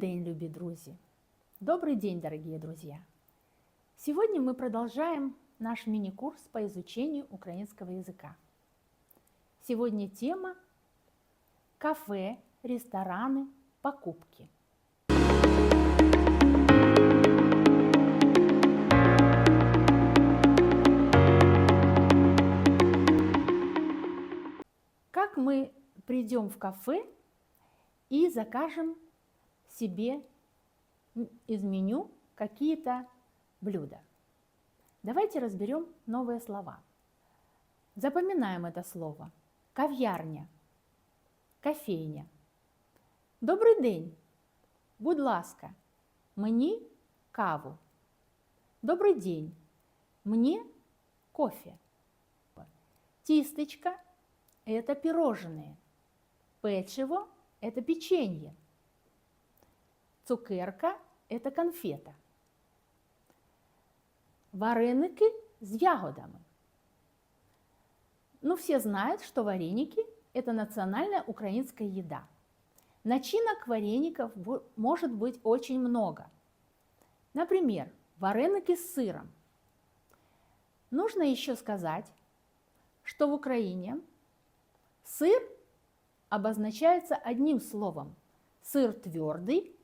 день, любі друзі! Добрый день, дорогие друзья! Сегодня мы продолжаем наш мини-курс по изучению украинского языка. Сегодня тема кафе, рестораны, покупки. Как мы придем в кафе и закажем себе из меню какие-то блюда? Давайте разберем новые слова. Запоминаем это слово. Кав'ярня, кофейня. Добрий день. Будь ласка, мені каву. Добрый день. Мне кофе. Тістечка – это пирожные. Печиво – это печенье. Цукерка – это конфета. Вареники с ягодами. Все знают, что вареники – это национальная украинская еда. Начинок вареников может быть очень много. Например, вареники с сыром. Нужно еще сказать, что в Украине сыр обозначается одним словом. Сыр твердый,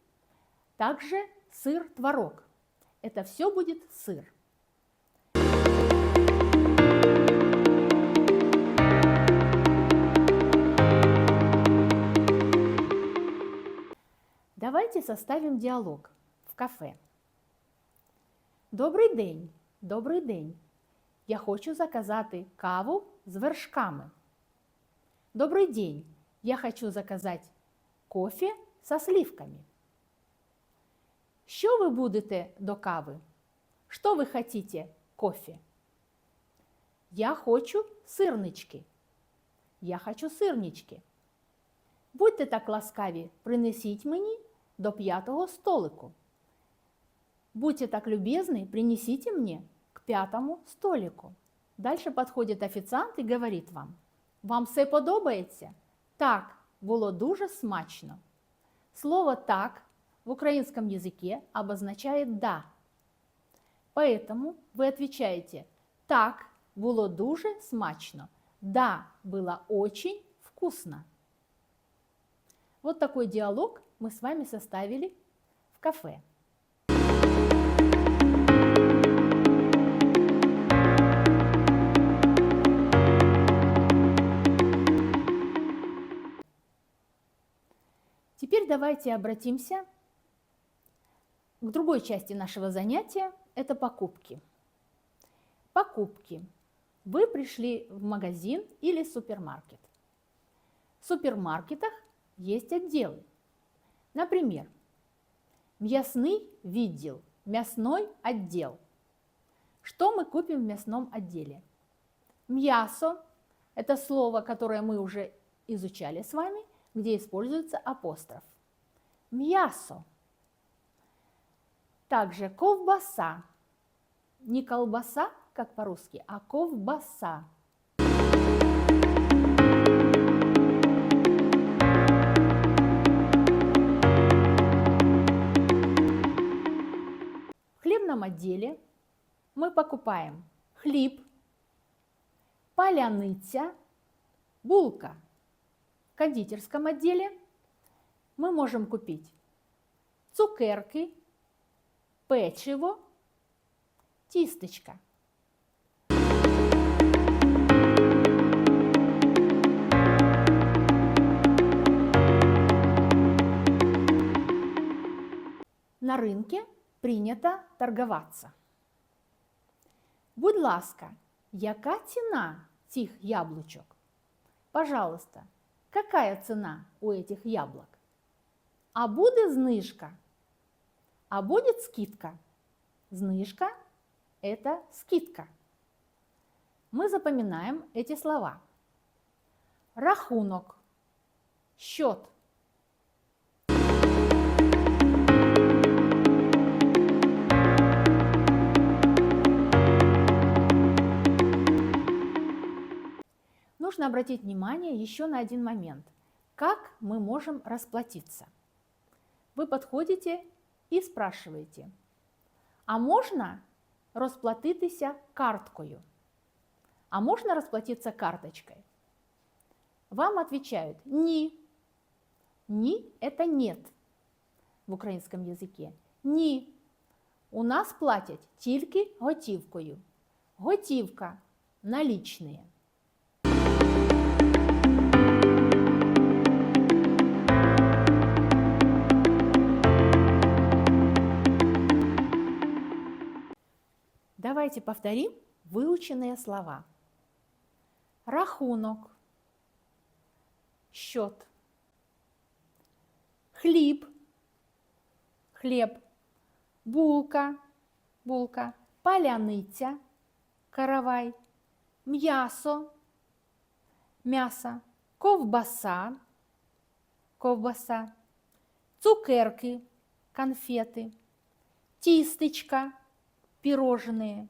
также сыр-творог. Это все будет сыр. Давайте составим диалог в кафе. Добрий день, добрий день. Я хочу заказати каву з вершками. Добрый день, я хочу заказать кофе со сливками. Що ви будете до кави? Що ви хотите кофе? Я хочу сирнички. Я хочу сирнички. Будьте так ласкаві, принесіть мені до 5-го столику. Будьте так любезны, принесите мне к 5-му столику. Дальше подходит офіціант і говорить вам: вам все подобається? Так, було дуже смачно. Слово «так» в украинском языке обозначает «да». Поэтому вы отвечаете: «Так, було дуже смачно». «Да, было очень вкусно». Вот такой диалог мы с вами составили в кафе. Теперь давайте обратимся к другой части нашего занятия – это покупки. Покупки. Вы пришли в магазин или супермаркет. В супермаркетах есть отделы. Например, мясный відділ, мясной отдел. Что мы купим в мясном отделе? Мясо – это слово, которое мы уже изучали с вами, где используется апостроф. Мясо. Также ковбаса. Не колбаса, как по-русски, а ковбаса. В хлебном отделе мы покупаем хлеб, паляниця, булка. В кондитерском отделе мы можем купить цукерки, печиво, тістечка. На рынке принято торговаться. Будь ласка, яка ціна цих яблучок? Пожалуйста, какая цена у этих яблок? А буде знижка? А будет скидка? Знижка – это скидка. Мы запоминаем эти слова. Рахунок, счет. Нужно обратить внимание еще на один момент. Как мы можем расплатиться? вы подходите і спрашиваєте: а можна розплатитися карткою? А можно расплатиться карточкой? Вам отвечают: ні. Ні – это нет в українському язикі. Ні. У нас платять тільки готівкою. Готівка – наличные. Давайте повторим выученные слова. Рахунок, счет, хліб, хліб, булка, булка, паляниця, каравай, м'ясо, м'ясо, ковбаса, ковбаса, цукерки, конфеты, тістечка, пирожные,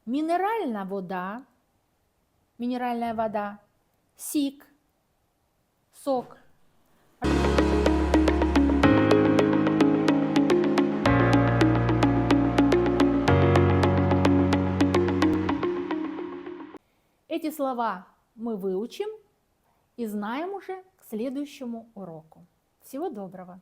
минеральная вода, сік, сок. Эти слова мы выучим и знаем уже к следующему уроку. Всего доброго!